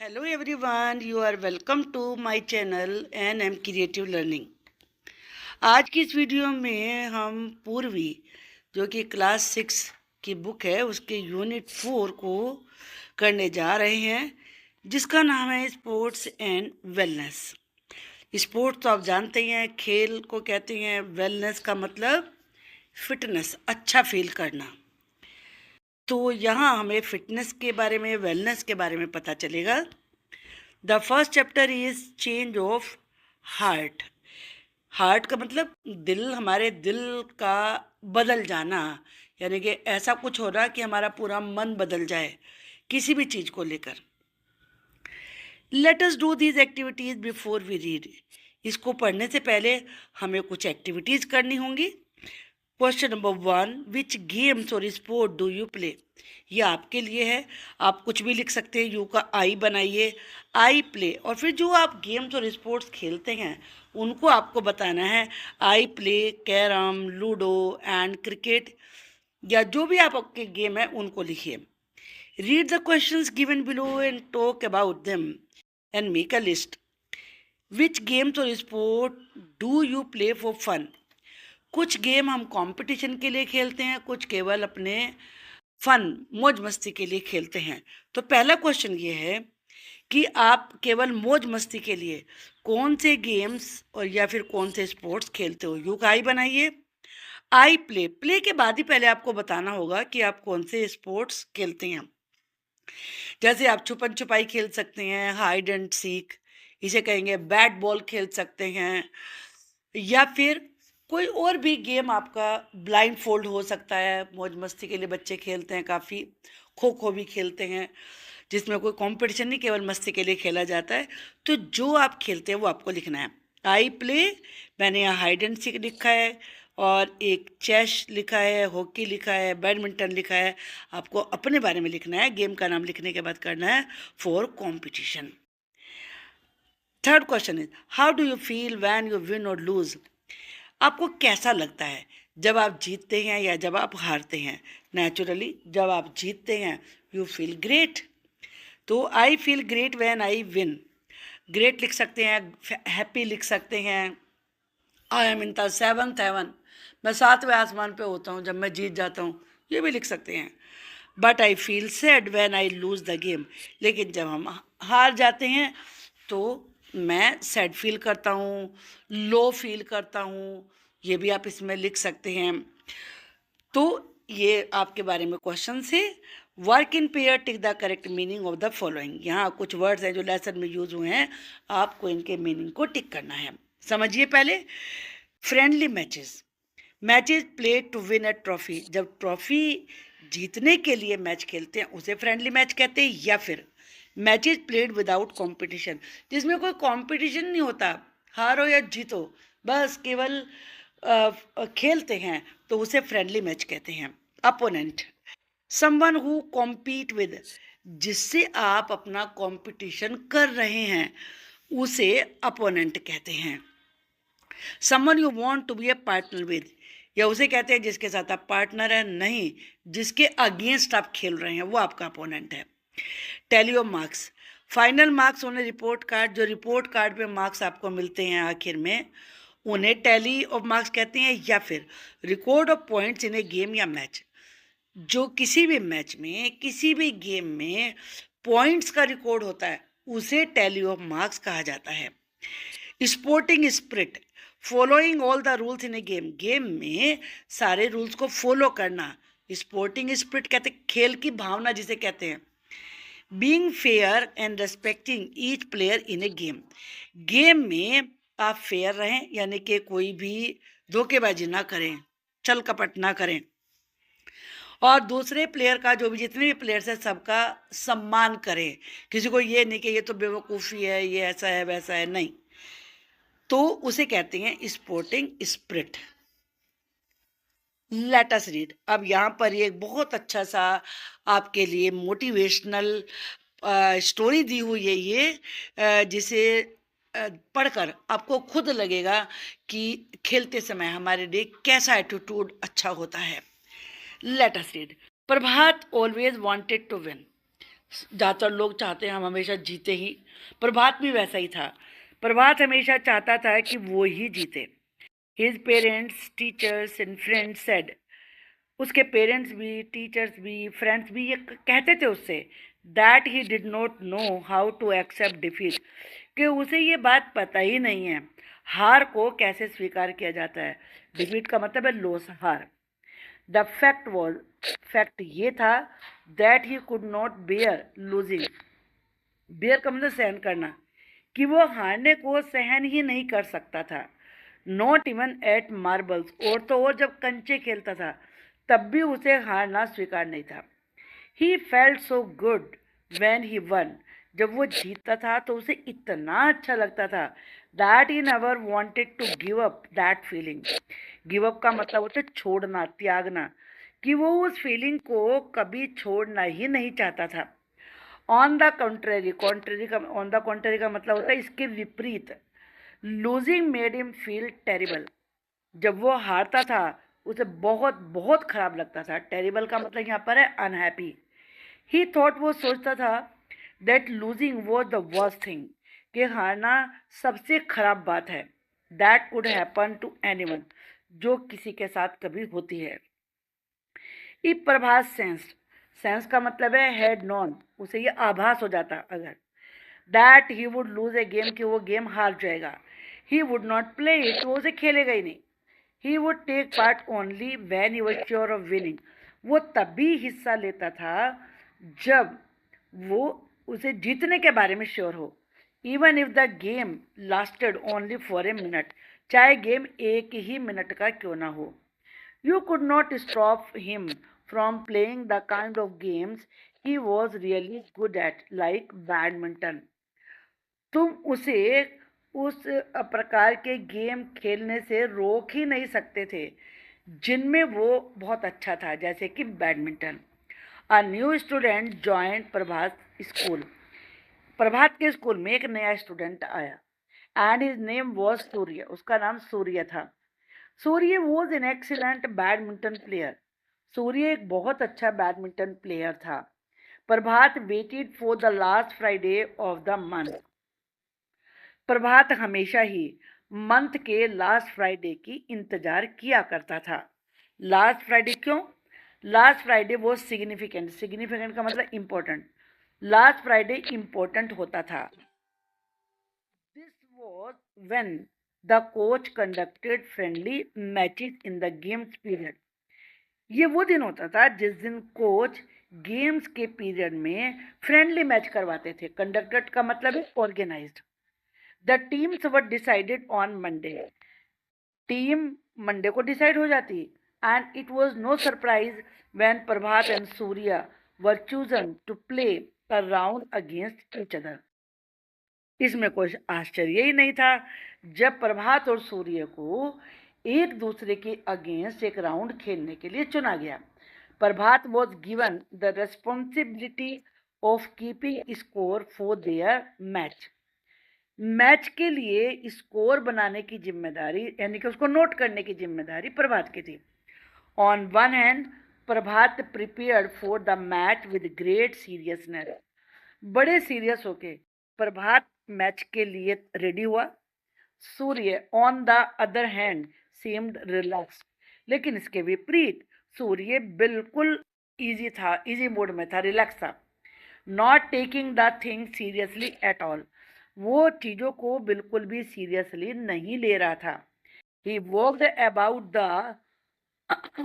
Hello everyone, you are welcome to my channel and I'm Creative Learning। आज की इस video में हम पूर्वी जो कि क्लास 6 की बुक है उसके यूनिट 4 को करने जा रहे हैं, जिसका नाम है स्पोर्ट्स एंड वेलनेस। स्पोर्ट्स तो आप जानते ही हैं, खेल को कहते हैं। वेलनेस का मतलब फिटनेस, अच्छा फील करना। तो यहाँ हमें फिटनेस के बारे में, वेलनेस के बारे में पता चलेगा। The first chapter is change of heart. Heart का मतलब दिल, हमारे दिल का बदल जाना, यानी कि ऐसा कुछ हो रहा कि हमारा पूरा मन बदल जाए किसी भी चीज़ को लेकर। Let us do these activities before we read. इसको पढ़ने से पहले हमें कुछ एक्टिविटीज़ करनी होंगी। क्वेश्चन नंबर 1, विच गेम्स और स्पोर्ट डू यू प्ले। ये आपके लिए है, आप कुछ भी लिख सकते हैं। यू का आई बनाइए, आई प्ले, और फिर जो आप गेम्स और स्पोर्ट्स खेलते हैं उनको आपको बताना है। I play carrom, ludo and cricket, या जो भी आपके गेम है उनको लिखिए। Read the questions given below and talk about them and make a list. Which games और sport do you play for fun. कुछ गेम हम कंपटीशन के लिए खेलते हैं, कुछ केवल अपने फन, मौज मस्ती के लिए खेलते हैं। तो पहला क्वेश्चन ये है कि आप केवल मौज मस्ती के लिए कौन से गेम्स और या फिर कौन से स्पोर्ट्स खेलते हो। यू का आई बनाइए, आई प्ले, प्ले के बाद ही पहले आपको बताना होगा कि आप कौन से स्पोर्ट्स खेलते हैं। जैसे आप छुपन छुपाई खेल सकते हैं, हाइड एंड सीक इसे कहेंगे, बैट बॉल खेल सकते हैं, या फिर कोई और भी गेम आपका ब्लाइंड फोल्ड हो सकता है। मौज मस्ती के लिए बच्चे खेलते हैं काफ़ी। खो खो भी खेलते हैं, जिसमें कोई कंपटीशन नहीं, केवल मस्ती के लिए खेला जाता है। तो जो आप खेलते हैं वो आपको लिखना है। आई प्ले, मैंने यहाँ हाइड एंड सीक लिखा है, और एक चेस लिखा है, हॉकी लिखा है, बैडमिंटन लिखा है। आपको अपने बारे में लिखना है, गेम का नाम लिखने के बाद करना है for competition. Third question is how do you feel when you win और लूज। आपको कैसा लगता है जब आप जीतते हैं या जब आप हारते हैं। नेचुरली जब आप जीतते हैं यू फील ग्रेट। तो I feel great when I win. Great लिख सकते हैं, हैप्पी लिख सकते हैं। I am in the seventh heaven, मैं 7वें आसमान पे होता हूँ जब मैं जीत जाता हूँ, ये भी लिख सकते हैं। But I feel sad when I lose the game. लेकिन जब हम हार जाते हैं तो मैं सैड फील करता हूँ, लो फील करता हूँ, ये भी आप इसमें लिख सकते हैं। तो ये आपके बारे में क्वेश्चन है। Work in pair, tick the correct meaning of the following. यहाँ कुछ वर्ड्स हैं जो लेसन में यूज हुए हैं, आपको इनके मीनिंग को टिक करना है। समझिए पहले। Friendly matches, matches played to win a trophy. जब ट्रॉफी जीतने के लिए मैच खेलते हैं उसे फ्रेंडली मैच कहते हैं। या फिर मैचेस प्लेड विदाउट कंपटीशन, जिसमें कोई कंपटीशन नहीं होता, हारो या जीतो, बस केवल खेलते हैं, तो उसे फ्रेंडली मैच कहते हैं। Opponent, someone who compete with, जिससे आप अपना कंपटीशन कर रहे हैं उसे अपोनेंट कहते हैं। Someone you want to be a partner with, या उसे कहते हैं जिसके साथ आप पार्टनर हैं, नहीं जिसके अगेंस्ट आप खेल रहे हैं, वो आपका अपोनेंट है। Tally of marks, final marks on A report card, जो रिपोर्ट कार्ड पे मार्क्स आपको मिलते हैं आखिर में, उन्हें टैली ऑफ मार्क्स कहते हैं। या फिर record of points in A game या मैच, जो किसी भी मैच में, किसी भी गेम में पॉइंट्स का रिकॉर्ड होता है उसे टैली ऑफ मार्क्स कहा जाता है। Sporting spirit, following all the rules in A game, game में सारे रूल्स को फॉलो करना, स्पोर्टिंग स्पिरिट कहते हैं। खेल की भावना जिसे कहते हैं। Being fair and respecting each player in A game, game में आप फेयर रहें, यानी कि कोई भी धोखेबाजी ना करें, छल कपट ना करें, और दूसरे प्लेयर का, जो भी जितने भी प्लेयर्स हैं सबका सम्मान करें। किसी को ये नहीं कि ये तो बेवकूफ़ी है, ये ऐसा है वैसा है, नहीं, तो उसे कहते हैं sporting spirit. Late us read. अब यहाँ पर ये बहुत अच्छा सा आपके लिए मोटिवेशनल स्टोरी दी हुई है ये, जिसे पढ़कर आपको खुद लगेगा कि खेलते समय हमारे लिए कैसा एटीट्यूड अच्छा होता है। Let us read. Prabhat always wanted to win, ज़्यादातर लोग चाहते हैं हम हमेशा जीते ही। प्रभात भी वैसा ही था। प्रभात हमेशा चाहता था कि वो ही जीते। His parents, teachers and friends said, उसके पेरेंट्स भी, टीचर्स भी, फ्रेंड्स भी ये कहते थे उससे, that he did not know how to accept defeat, कि उसे ये बात पता ही नहीं है हार को कैसे स्वीकार किया जाता है। डिफीट का मतलब है लॉस, हार। द फैक्ट ये था that he could not bear losing, bear का मतलब सहन करना, कि वो हारने को सहन ही नहीं कर सकता था। नॉट इवन एट मार्बल्स, और तो और जब कंचे खेलता था तब भी उसे हारना स्वीकार नहीं था। He felt so good when he one, जब वो जीतता था तो उसे इतना अच्छा लगता था that he never wanted to give up that feeling. Give up का मतलब होता है छोड़ना, त्यागना, कि वो उस फीलिंग को कभी छोड़ना ही नहीं चाहता था। On the contrary, on the contrary का मतलब होता है इसके विपरीत। Losing made him feel terrible, जब वो हारता था उसे बहुत बहुत खराब लगता था। टेरिबल का मतलब यहाँ पर है अनहैप्पी। ही थॉट, वो सोचता था that losing was the worst thing, कि हारना सबसे खराब बात है। That could happen to anyone, जो किसी के साथ कभी होती है। ई प्रभास सेंस, सेंस का मतलब है हैड नॉन, उसे ये आभास हो जाता अगर, that he would lose a game, कि वो गेम हार जाएगा। He would not play it, वो उसे खेलेगा ही नहीं। He would take part only when he was sure of winning, वो तभी हिस्सा लेता था जब वो उसे जीतने के बारे में श्योर हो। Even if the game lasted only for a minute, चाहे गेम एक ही मिनट का क्यों ना हो। You could not stop him from playing the kind of games he was really good at, like badminton. तुम उसे उस प्रकार के गेम खेलने से रोक ही नहीं सकते थे जिनमें वो बहुत अच्छा था, जैसे कि badminton. A new student joined Prabhat school, Prabhat के स्कूल में एक नया स्टूडेंट आया and his name was Surya, उसका नाम सूर्य था। Surya was an excellent badminton player, Surya एक बहुत अच्छा बैडमिंटन प्लेयर था। Prabhat waited for the last Friday of the month, Prabhat हमेशा ही मंथ के लास्ट फ्राइडे की इंतजार किया करता था। लास्ट फ्राइडे क्यों? लास्ट फ्राइडे वो सिग्निफिकेंट, सिग्निफिकेंट का मतलब इम्पोर्टेंट, लास्ट फ्राइडे इम्पोर्टेंट होता था। This was when the coach conducted friendly matches in the games period, ये वो दिन होता था जिस दिन कोच गेम्स के पीरियड में फ्रेंडली मैच करवाते थे। कंडक्टेड का मतलब है organized. The teams were decided on Monday, team Monday को डिसाइड हो जाती। And it was no surprise when Prabhat and Surya were chosen to play a round against each other, इसमें कोई आश्चर्य ही नहीं था जब प्रभात और सूर्य को एक दूसरे के अगेंस्ट एक राउंड खेलने के लिए चुना गया। Prabhat was given the responsibility of keeping score for their match, match के लिए स्कोर बनाने की जिम्मेदारी, यानी कि उसको नोट करने की जिम्मेदारी प्रभात की थी। On one hand Prabhat prepared for the match with great seriousness, बड़े सीरियस होके प्रभात मैच के लिए रेडी हुआ। Surya on the other hand seemed relax, लेकिन इसके विपरीत सूर्य बिल्कुल इजी था, इजी मोड में था, रिलैक्स था। Not taking the thing seriously at all, वो चीज़ों को बिल्कुल भी सीरियसली नहीं ले रहा था। He walked about the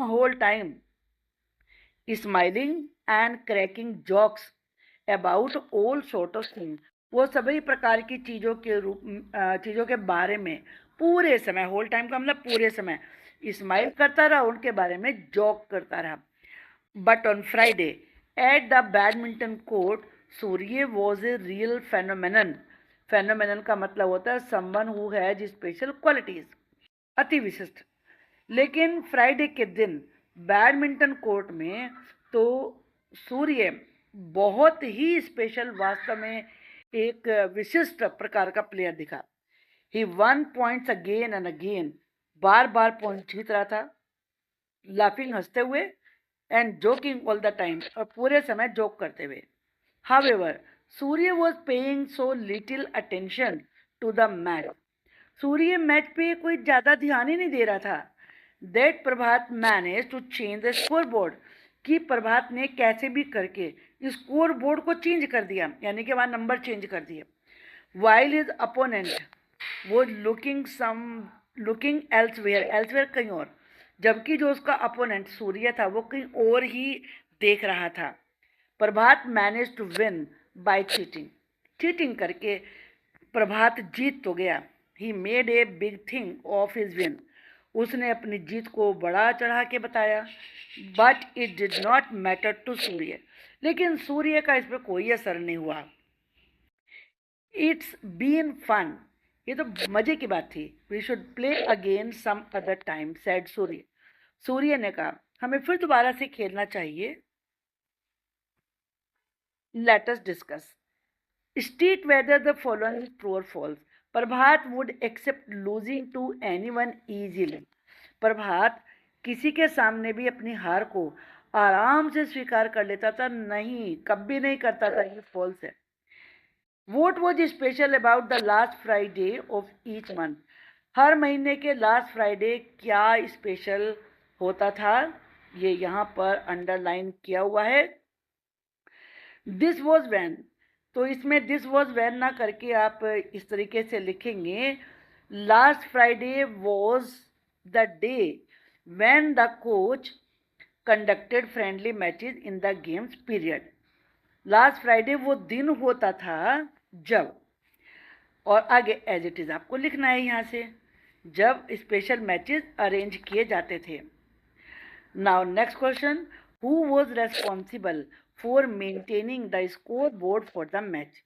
whole time smiling and cracking jokes about all sort of thing, वो सभी प्रकार की चीज़ों के चीज़ों के बारे में पूरे समय, होल टाइम का मतलब पूरे समय स्माइल करता रहा, उनके बारे में जॉक करता रहा। But on Friday at the badminton court Surya was a real phenomenon, phenomenon का मतलब होता है someone who has special qualities, अति विशिष्ट। लेकिन फ्राइडे के दिन बैडमिंटन कोर्ट में तो सूर्य बहुत ही स्पेशल, वास्तव में एक विशिष्ट प्रकार का प्लेयर दिखा। He won points again and again, बार बार पॉइंट जीत रहा था, लाफिंग, हंसते हुए, and joking all the time, और पूरे समय जोक करते हुए। However, Surya was paying so little attention to the match. Surya match पे कोई ज़्यादा ध्यान ही नहीं दे रहा था. That Prabhat manage to change the score board, कि प्रभात ने कैसे भी करके स्कोर बोर्ड को चेंज कर दिया, यानी कि वहाँ नंबर चेंज कर दिए. वाइल इज अपोनेंट वो लुकिंग एल्सवेयर कहीं और, जबकि जो उसका अपोनेंट सूर्य था वो कहीं और ही देख रहा था. Prabhat manage to win by cheating करके प्रभात जीत तो गया. He made a big thing of his win, उसने अपनी जीत को बड़ा चढ़ा के बताया. But it did not matter to Surya, लेकिन सूर्य का इस पर कोई असर नहीं हुआ. इट्स बीन फन, ये तो मजे की बात थी. We should play again some other time said Surya. Surya ने कहा हमें फिर दोबारा से खेलना चाहिए. Let us discuss. State whether the following is true or false. Prabhat would accept losing to anyone easily. प्रभात किसी के सामने भी अपनी हार को आराम से स्वीकार कर लेता था, नहीं कभी नहीं करता था. ये फॉल्स है. What was special about the last Friday of each month? हर महीने के लास्ट फ्राइडे क्या स्पेशल होता था, ये यहाँ पर अंडरलाइन किया हुआ है. दिस वॉज वैन, तो इसमें दिस वॉज वैन ना करके आप इस तरीके से लिखेंगे. Last Friday was the day when the coach conducted friendly matches in the games period. Last Friday वो दिन होता था जब, और आगे एज इट इज़ आपको लिखना है यहाँ से, जब स्पेशल मैचेस अरेंज किए जाते थे. Now next question. Who was responsible for maintaining the score board for the match.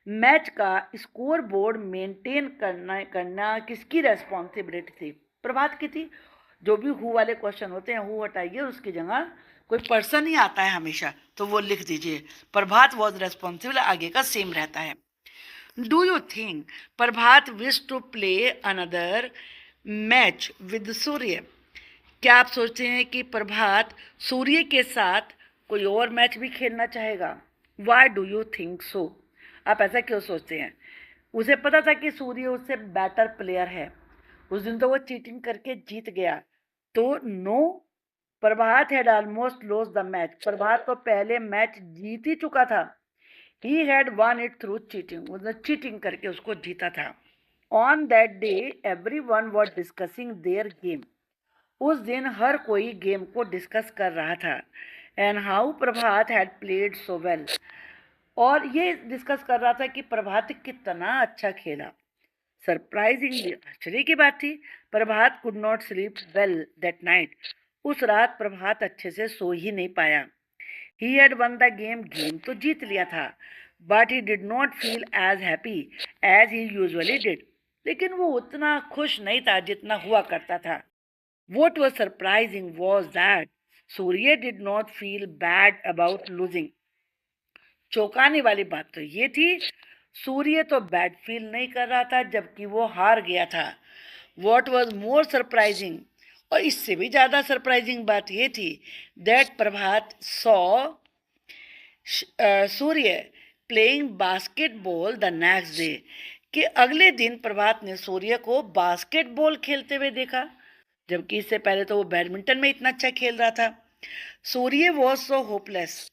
Match का स्कोर बोर्ड मेंटेन करना किसकी रेस्पॉन्सिबिलिटी थी? प्रभात की थी. जो भी हु वाले क्वेश्चन होते हैं हु हटाइए, उसकी जगह कोई पर्सन ही आता है हमेशा, तो वो लिख दीजिए प्रभात वॉज रेस्पॉन्सिबल, आगे का सेम रहता है. Do you think Prabhat wish to play another match with Surya. क्या आप सोचते हैं कि प्रभात सूर्य के साथ कोई और मैच भी खेलना चाहेगा? Y do you think so? आप ऐसा क्यों सोचते हैं? उसे पता था कि सूर्य उससे बेटर प्लेयर है. उस दिन तो वो चीटिंग करके जीत गया. तो no, Prabhat had almost lost the match. Prabhat तो पहले मैच जीत ही चुका था. He had won it through cheating, उसने चीटिंग करके उसको जीता था. On that day everyone was discussing their game. उस दिन हर कोई गेम को डिस्कस कर रहा था. And how Prabhat had played so well, और ये डिस्कस कर रहा था कि प्रभात कितना अच्छा खेला. सरप्राइजिंगली, आश्चर्य की बात थी, Prabhat could not sleep well that night. उस रात प्रभात अच्छे से सो ही नहीं पाया. He had won the game, game तो जीत लिया था. But he did not feel as happy as he usually did. लेकिन वो उतना खुश नहीं था जितना हुआ करता था. What was surprising was that Surya did not feel bad about losing. चौंकाने वाली बात तो ये थी, सूर्य तो बैड फील नहीं कर रहा था जबकि वो हार गया था. What was more surprising, और इससे भी ज़्यादा सरप्राइजिंग बात ये थी, that Prabhat saw Surya playing basketball the next day, कि अगले दिन प्रभात ने सूर्य को बास्केटबॉल खेलते हुए देखा, जबकि इससे पहले तो वो बैडमिंटन में इतना अच्छा खेल रहा था. Surya was so hopeless.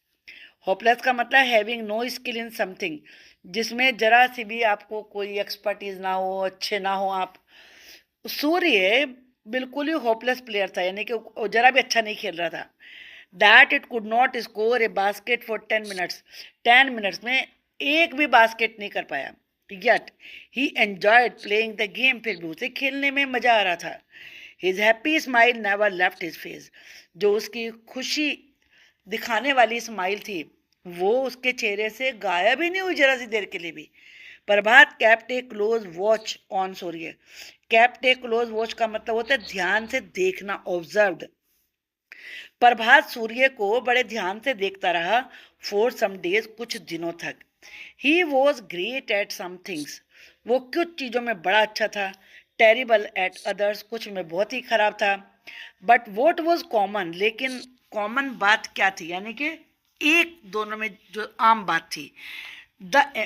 Hopeless का मतलब having no skill in something, जिसमें जरा सी भी आपको कोई एक्सपर्टीज ना हो, अच्छे ना हो आप. सूर्य बिल्कुल ही होपलेस प्लेयर था, यानी कि जरा भी अच्छा नहीं खेल रहा था. That it could not score A basket for 10 minutes. 10 minutes में एक भी बास्केट नहीं कर पाया. Yet he enjoyed playing the game, फिर भी उसे खेलने में मजा आ रहा था. His happy smile never left his face. जो उसकी खुशी दिखाने वाली स्माइल थी वो उसके चेहरे से गायब ही नहीं हुई जरा सी देर के लिए भी. प्रभात kept a close watch on Surya. kept a close watch का मतलब होता है ध्यान से देखना, ऑब्जर्व्ड. प्रभात सूर्य को बड़े ध्यान से देखता रहा फॉर सम डेज, कुछ दिनों तक. He was great at some things, वो कुछ चीज़ों में बड़ा अच्छा था. टेरिबल एट अदर्स, कुछ में बहुत ही खराब था. बट वॉट वॉज कॉमन, लेकिन कॉमन बात क्या थी, यानी कि एक दोनों में जो आम बात थी,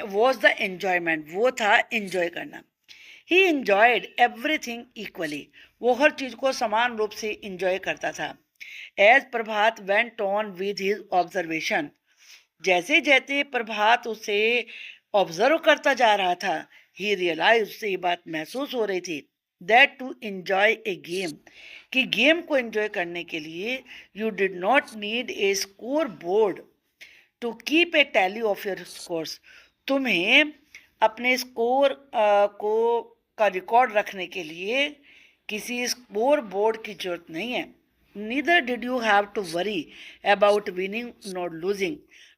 वॉज द एन्जॉयमेंट, वो था एन्जॉय करना। ही enjoyed everything equally, वो हर चीज़ को समान रूप से इंजॉय करता था। As Prabhat went on with his observation, जैसे जैसे प्रभात उसे ऑब्जर्व करता जा रहा था, ही रियलाइज, उसे ये बात महसूस हो रही थी, that to enjoy a game, कि गेम को एंजॉय करने के लिए you did not need a scoreboard to keep a tally of your scores, तुम्हें अपने स्कोर को का रिकॉर्ड रखने के लिए किसी स्कोर बोर्ड की जरूरत नहीं है। Neither did you have to worry about winning not losing,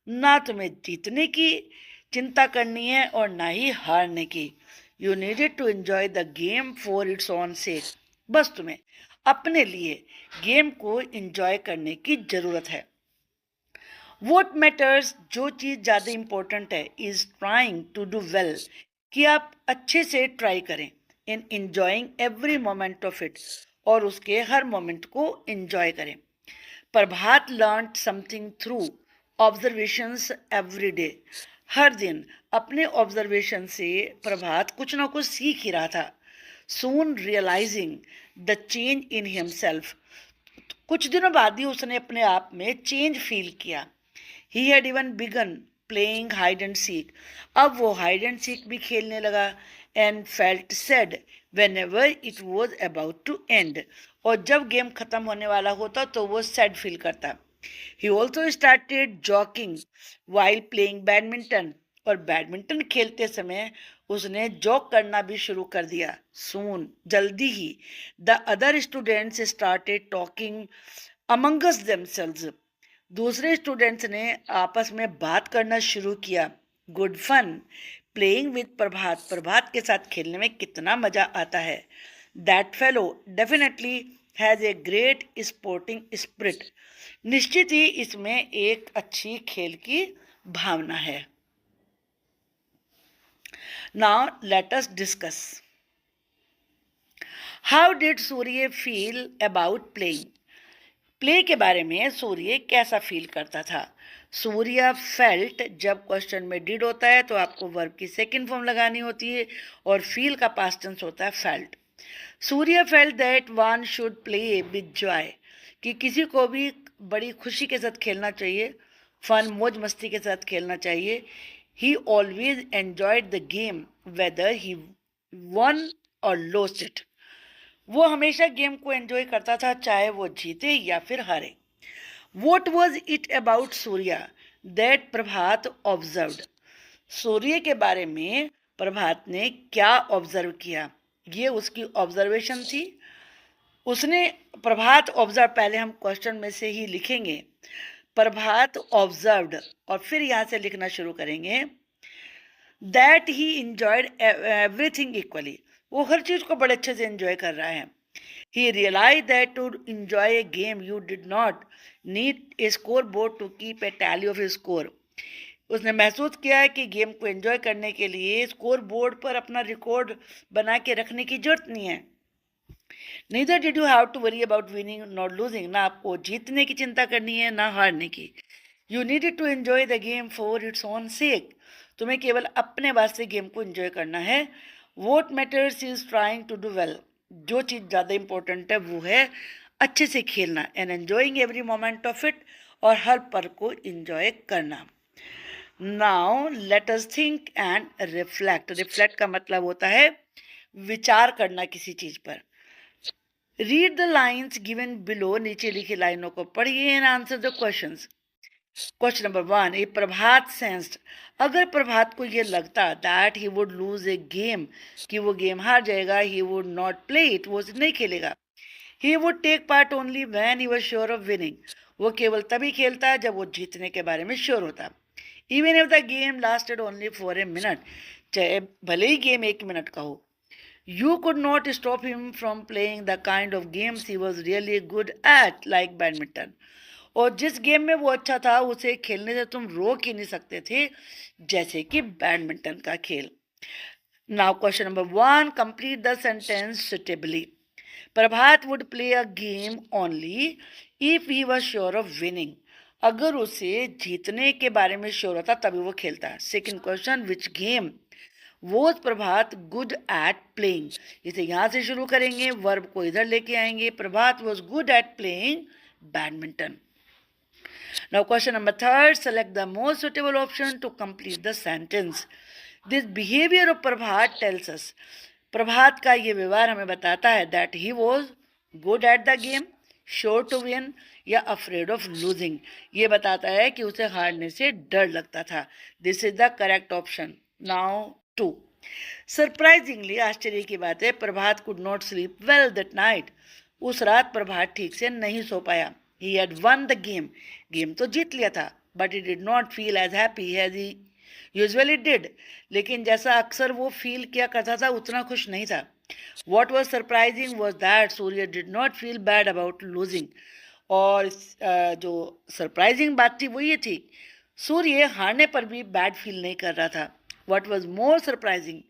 ना तुम्हें जीतने की चिंता करनी है और ना ही हारने की। You needed to enjoy the game for its own sake, बस तुम्हें अपने लिए गेम को एंजॉय करने की जरूरत है। वॉट मैटर्स, जो चीज़ ज़्यादा इम्पोर्टेंट है, is trying to do well, कि आप अच्छे से ट्राई करें, in enjoying every moment of it, और उसके हर मोमेंट को एंजॉय करें। Prabhat learn something through observations every day, हर दिन अपने ऑब्जर्वेशन से प्रभात कुछ ना कुछ सीख ही रहा था। Soon realising the change in himself, कुछ दिनों बाद ही उसने अपने आप में चेंज फील किया। He had even begun playing hide and seek, अब वो हाइड एंड सीक भी खेलने लगा। And felt sad whenever it was about to end, और जब गेम खत्म होने वाला होता तो वो सैड फील करता। He also started joking while playing badminton, और बैडमिंटन खेलते समय उसने जॉक करना भी शुरू कर दिया। सून, जल्दी ही, the other students started talking amongst themselves, दूसरे स्टूडेंट्स ने आपस में बात करना शुरू किया। Good fun playing with Prabhat, Prabhat के साथ खेलने में कितना मजा आता है। That fellow definitely has a great sporting spirit, निश्चित ही इसमें एक अच्छी खेल की भावना है। Now let us discuss, how did Surya feel about playing, play के बारे में सूर्य कैसा फील करता था। सूर्य फेल्ट, जब क्वेश्चन में डिड होता है तो आपको वर्ब की सेकंड फॉर्म लगानी होती है, और फील का पास्ट टेंस होता है felt. Surya felt that one should play with Joy, कि किसी को भी बड़ी खुशी के साथ खेलना चाहिए, फन मौज मस्ती के साथ खेलना चाहिए। ही always enjoyed the game weather he one और लॉस्ट इट, वो हमेशा गेम को एंजॉय करता था चाहे वो जीते या फिर हारे। What was it about Surya that Prabhat observed, Surya के बारे में प्रभात ने क्या ऑब्जर्व किया, ये उसकी ऑब्जर्वेशन थी। उसने प्रभात ऑब्जर्व, पहले हम क्वेश्चन में से ही लिखेंगे प्रभात ऑब्जर्व्ड, और फिर यहाँ से लिखना शुरू करेंगे that he enjoyed everything equally, वो हर चीज़ को बड़े अच्छे से एंजॉय कर रहा है। He realized that to enjoy a game you did not need a scoreboard to keep a tally of his score. उसने महसूस किया है कि गेम को एंजॉय करने के लिए स्कोर बोर्ड पर अपना रिकॉर्ड बना के रखने की जरूरत नहीं है। Neither did you have to worry about winning nor losing, ना आपको जीतने की चिंता करनी है ना हारने की। You needed to enjoy the game for its own sake, तुम्हें केवल अपने वास्ते गेम को एंजॉय करना है। What matters is trying to do well, जो चीज़ ज़्यादा इम्पोर्टेंट है वो है अच्छे से खेलना, and enjoying every moment of it, और हर पल को एंजॉय करना। Now let us think and reflect, reflect का मतलब होता है विचार करना किसी चीज़ पर। Read the lines given below, नीचे लिखी लाइनों को पढ़िए and answer the questions. Question number 1, A Prabhat sensed, अगर प्रभात को ये लगता that he would lose a game, कि वो गेम हार जाएगा, he would not play it, वो नहीं खेलेगा। He would take part only when he was sure of winning, वो केवल तभी खेलता जब वो जीतने के बारे में श्योर होता। Even if the game lasted only for a minute, चाहे भले ही गेम 1 मिनट का हो। You could not stop him from playing the kind of games he was really good at, like badminton, और जिस गेम में वो अच्छा था उसे खेलने से तुम रोक ही नहीं सकते थे, जैसे कि बैडमिंटन का खेल। Now question number 1, complete the sentence suitably. Prabhat would play a game only if he was sure of winning, अगर उसे जीतने के बारे में श्योर होता तभी वो खेलता। Second question, which game was Prabhat good at playing. इसे यहाँ से शुरू करेंगे, वर्ब को इधर लेके आएंगे। Prabhat was good at playing badminton. Now question number third, select the most suitable option to complete the sentence. This behavior of Prabhat tells us, प्रभात का ये व्यवहार हमें बताता है that he was good at the game, sure to win या afraid of losing. ये बताता है कि उसे हारने से डर लगता था. This is the correct option. Now 2. Surprisingly, आश्चर्य की बात है, Prabhat could not sleep well that night. उस रात प्रभात ठीक से नहीं सो पाया. He had won the game. Game तो जीत लिया था, but he did not feel as happy as he usually did. लेकिन जैसा अक्सर वो फील किया करता था उतना खुश नहीं था. What was surprising was that Surya did not feel bad about losing. और जो सरप्राइजिंग बात थी वो ये थी, सूर्य हारने पर भी बैड फील नहीं कर रहा था. What was more surprising,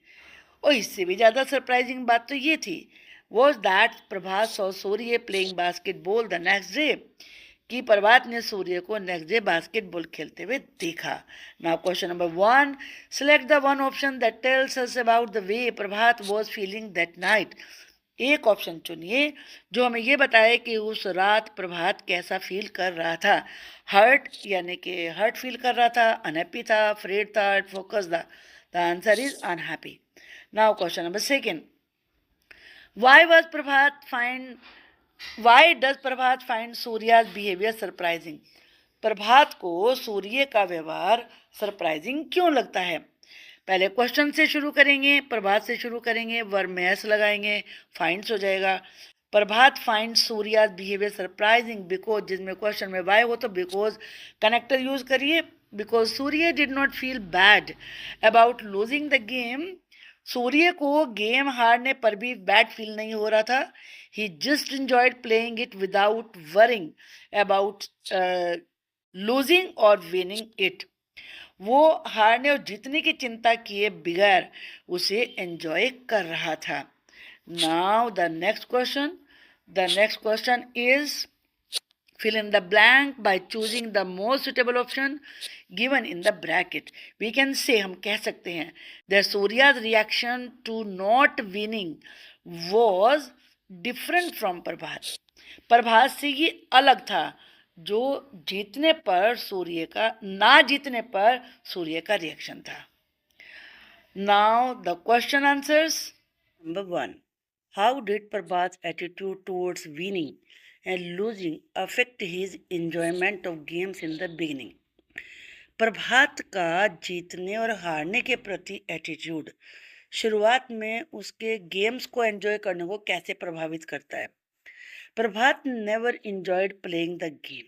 और इससे भी ज़्यादा सरप्राइजिंग बात तो ये थी, was that Prabhat saw Surya playing basketball the next day. कि प्रभात ने सूर्य को नेक्स्ट डे बास्केटबॉल खेलते हुए देखा. Now question number 1, select the one option that tells us about the way Prabhat was feeling that night. एक option चुनिए जो हमें ये बताए कि उस रात प्रभात कैसा फील कर रहा था. हर्ट यानी कि हर्ट फील कर रहा था, अनहैप्पी था, अफ्रेड था, फोकस था. The answer is unhappy. Now question number 2, Why does Prabhat find सूर्या's behavior surprising? प्रभात को सूर्य का व्यवहार सरप्राइजिंग क्यों लगता है? पहले क्वेश्चन से शुरू करेंगे, प्रभात से शुरू करेंगे, वर्ब में एस लगाएंगे, फाइंड्स हो जाएगा. Prabhat find Surya's behavior surprising because, जिसमें क्वेश्चन में वाई हो तो बिकॉज कनेक्टर यूज करिए. Because Surya did not feel bad about losing the game. Surya को गेम हारने पर भी बैड फील नहीं हो रहा था. He just enjoyed playing it without worrying about losing or winning it. वो हारने और जीतने की चिंता किए बगैर उसे एंजॉय कर रहा था. Now the next question is fill in the blank by choosing the most suitable option given in the bracket. We can say, हम कह सकते हैं, that Surya's reaction to not winning was different from Prabhat. Prabhat से ये अलग था जो जीतने पर सूर्य का, ना जीतने पर सूर्य का रिएक्शन था. Now the question answers. Number 1, how did Prabhat attitude towards winning and losing affect his enjoyment of games in the beginning. Prabhat का जीतने और हारने के प्रति एटीट्यूड शुरुआत में उसके गेम्स को एंजॉय करने को कैसे प्रभावित करता है. Prabhat never enjoyed playing the game.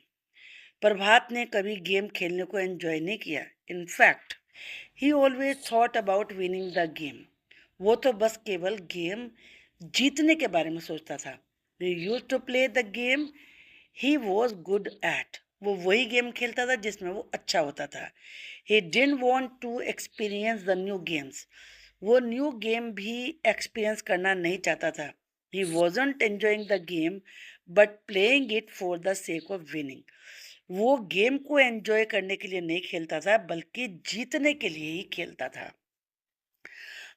Prabhat ने कभी गेम खेलने को एंजॉय नहीं किया. In fact he always thought about winning the game. वो तो बस केवल गेम जीतने के बारे में सोचता था. He used to play the game he was good at. वो वही गेम खेलता था जिसमें वो अच्छा होता था. He didn't want to experience the new games. वो न्यू गेम भी एक्सपीरियंस करना नहीं चाहता था. He wasn't enjoying the game but playing it for the sake of winning. वो गेम को एंजॉय करने के लिए नहीं खेलता था बल्कि जीतने के लिए ही खेलता था.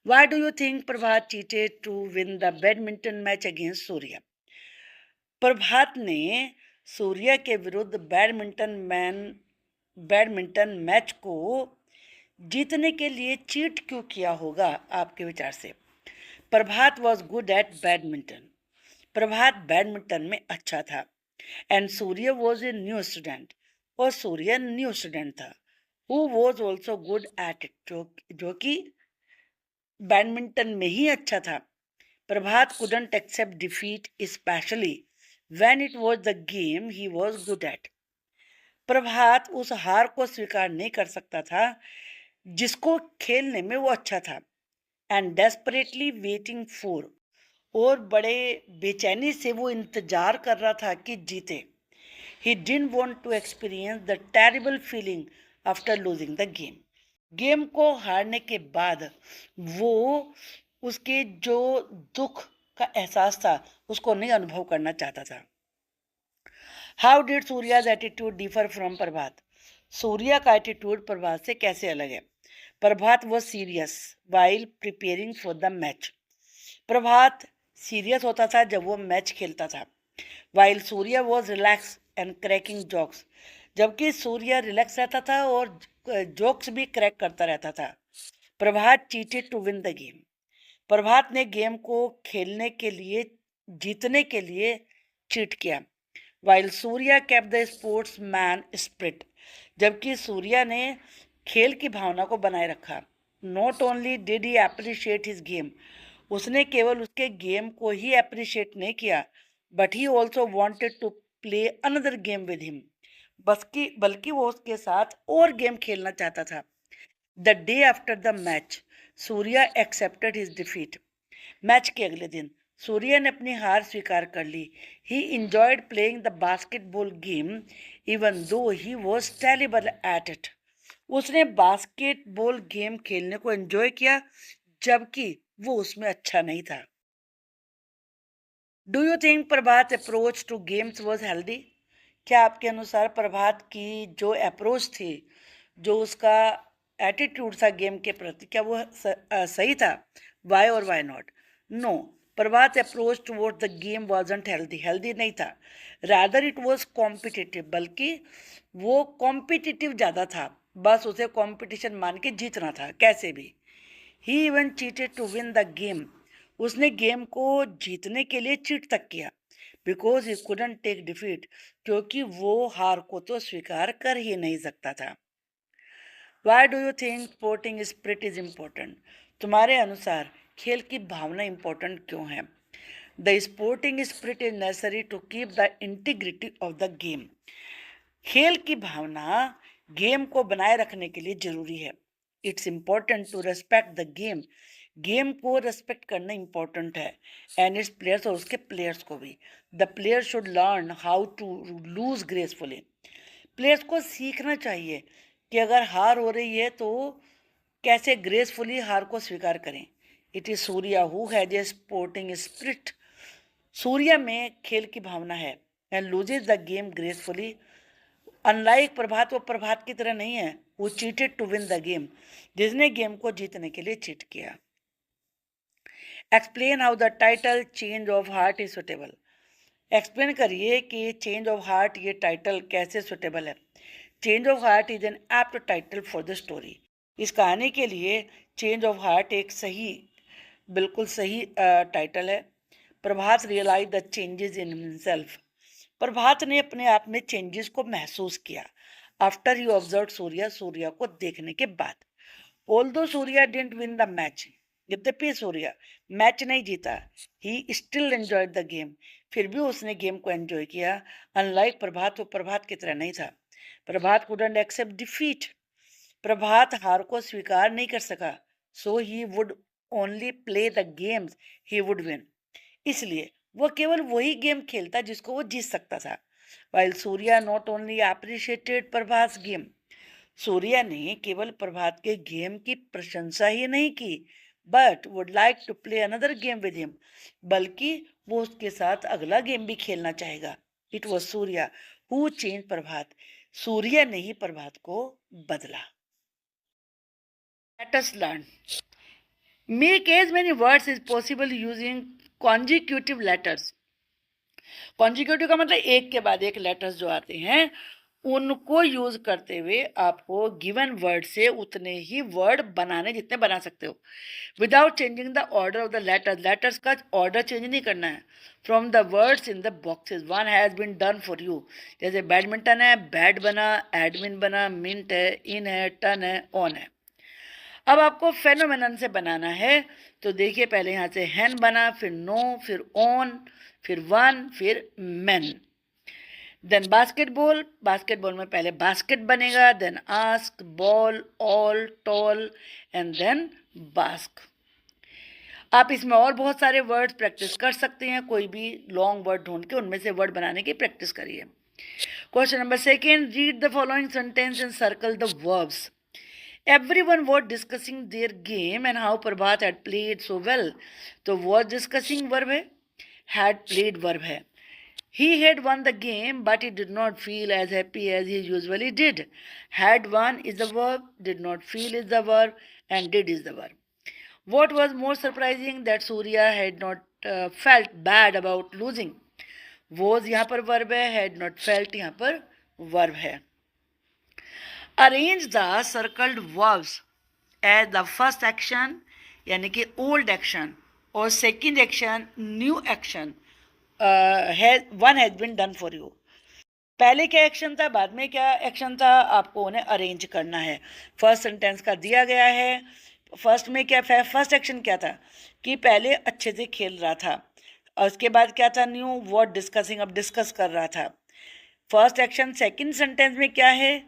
Why do you think Prabhat cheated to win the badminton match against Surya. Prabhat ने सूर्या के विरुद्ध बैडमिंटन मैच को जीतने के लिए चीट क्यों किया होगा आपके विचार से. Prabhat was good at badminton. Prabhat badminton में अच्छा था. And Surya was a new student. और सूर्य न्यू स्टूडेंट था. Who was also good at it. जो कि बैडमिंटन में ही अच्छा था. Prabhat couldn't accept defeat specially when it was the game he was good at. Prabhat उस हार को स्वीकार नहीं कर सकता था जिसको खेलने में वो अच्छा था. And desperately waiting for. और बड़े बेचैनी से वो इंतजार कर रहा था कि जीते. He didn't want to experience the terrible feeling after losing the game. Game को हारने के बाद वो उसके जो दुख का एहसास था उसको नहीं अनुभव करना चाहता था. How did Surya's attitude differ from Prabhat? Surya का एटीट्यूड प्रभात से कैसे अलग है? Prabhat was serious while preparing for the match. Prabhat serious होता था जब वो मैच खेलता था, while Surya was relax and cracking jokes, जबकि सूर्या रिलैक्स रहता था और जोक्स भी क्रैक करता रहता था। Prabhat cheated to win the game. Prabhat ने गेम को खेलने के लिए, जीतने के लिए चीट किया। While Surya kept the sportsman spirit, जबकि सूर्या ने खेल की भावना को बनाए रखा। Not only did he appreciate his game, उसने केवल उसके गेम को ही अप्रिशिएट नहीं किया, but he also wanted to play another game with him, बल्कि वो उसके साथ और गेम खेलना चाहता था। The day after the match Surya accepted his defeat. Match के अगले दिन सूर्या ने अपनी हार स्वीकार कर ली। He enjoyed playing the basketball game even though he was terrible at it. उसने बास्केटबॉल गेम खेलने को एंजॉय किया जबकि वो उसमें अच्छा नहीं था। Do you think Prabhat approach to games was healthy? क्या आपके अनुसार प्रभात की जो अप्रोच थी, जो उसका एटीट्यूड था गेम के प्रति, क्या वो सही था? वाई और why not? No, Prabhat approach toward the game wasn't healthy नहीं था। रादर इट वॉज कॉम्पिटिटिव, बल्कि वो कॉम्पिटिटिव ज़्यादा था, बस उसे कॉम्पिटिशन मान के जीतना था कैसे भी। He even cheated to win the game, उसने गेम को जीतने के लिए चीट तक किया। Because he couldn't take defeat, क्योंकि वो हार को तो स्वीकार कर ही नहीं सकता था। Why do you think sporting spirit is important? तुम्हारे अनुसार खेल की भावना इम्पोर्टेंट क्यों है? The sporting spirit is necessary to keep the integrity of the game. खेल की भावना गेम को बनाए रखने के लिए जरूरी है। It's important to respect the game, game को रेस्पेक्ट करना इम्पोर्टेंट है, एंड इट्स प्लेयर्स, और उसके प्लेयर्स को भी। The player should learn how to lose gracefully, players को सीखना चाहिए कि अगर हार हो रही है तो कैसे ग्रेसफुली हार को स्वीकार करें। It is Surya who has a sporting spirit, Surya में खेल की भावना है, and loses the game gracefully. Unlike Prabhat, वो प्रभात की तरह नहीं है वो cheated to win the game, जिसने गेम को जीतने के लिए चीट किया। Explain how the title change of heart is suitable. एक्सप्लेन करिए कि चेंज ऑफ हार्ट ये टाइटल कैसे सुटेबल है। Change of heart is N apt title for the story. इस कहानी के लिए चेंज ऑफ हार्ट एक सही, बिल्कुल सही टाइटल है। Prabhat realize the changes in himself, Prabhat ने अपने आप में चेंजेस को महसूस किया। After you observe Surya, Surya को देखने के बाद। Although Surya didn't win the match, यद्यपि सूर्या मैच नहीं जीता, he still enjoyed the game, फिर भी उसने गेम को एंजॉय किया। अनलाइक प्रभात, वो प्रभात की तरह नहीं था। Prabhat couldn't accept defeat, Prabhat हार को स्वीकार नहीं कर सका। So he would only play the games he would win, इसलिए वो केवल वही गेम खेलता जिसको वो जीत सकता था। While Surya not only appreciated Prabhat game, Surya ने केवल प्रभात के गेम की प्रशंसा ही नहीं की, but would like to play another game with him, बल्कि वो उसके साथ अगला गेम भी खेलना चाहेगा। It was Surya who change Prabhat, Surya ने ही प्रभात को बदला। Let us learn make as many words is possible using consecutive letters. Consecutive का मतलब एक के बाद एक लेटर्स जो आते हैं उनको यूज करते हुए आपको गिवन वर्ड से उतने ही वर्ड बनाने जितने बना सकते हो, without changing the order of the letters. Letters का ऑर्डर चेंज नहीं करना है। From the words in the boxes one has been done for you, जैसे बैडमिंटन है, बैट बना, एडमिन बना, मिंट है, इन है, टन है, ऑन है। अब आपको फेनोमेनन से बनाना है, तो देखिए पहले यहाँ से हैन बना, फिर नो, फिर ऑन, फिर वन, फिर मैन। देन बास्केटबॉल, बास्केटबॉल में पहले बास्केट बनेगा, then ask, ball, all, tall, and then bask. आप इसमें और बहुत सारे वर्ड्स प्रैक्टिस कर सकते हैं, कोई भी लॉन्ग वर्ड ढूंढ के उनमें से वर्ड बनाने की प्रैक्टिस करिए। Question number second, read the following sentence and circle the verbs. Everyone was discussing their game and how Prabhat had played so well. तो was discussing verb है, had played verb है। He had won the game, but he did not feel as happy as he usually did. Had won is the verb, did not feel is the verb, and did is the verb. What was more surprising that Surya had not felt bad about losing. Was यहाँ पर verb है, had not felt यहाँ पर verb है. Arrange the circled verbs as the first action यानी कि old action और second action new action one has been done for you. पहले क्या एक्शन था, बाद में क्या एक्शन था, आपको उन्हें अरेंज करना है. फर्स्ट सेंटेंस का दिया गया है. फर्स्ट में क्या, फर्स्ट एक्शन क्या था कि पहले अच्छे से खेल रहा था, और उसके बाद क्या था, न्यू वर्ड डिस्कसिंग, अब डिस्कस कर रहा था. First action. सेकंड सेंटेंस में क्या है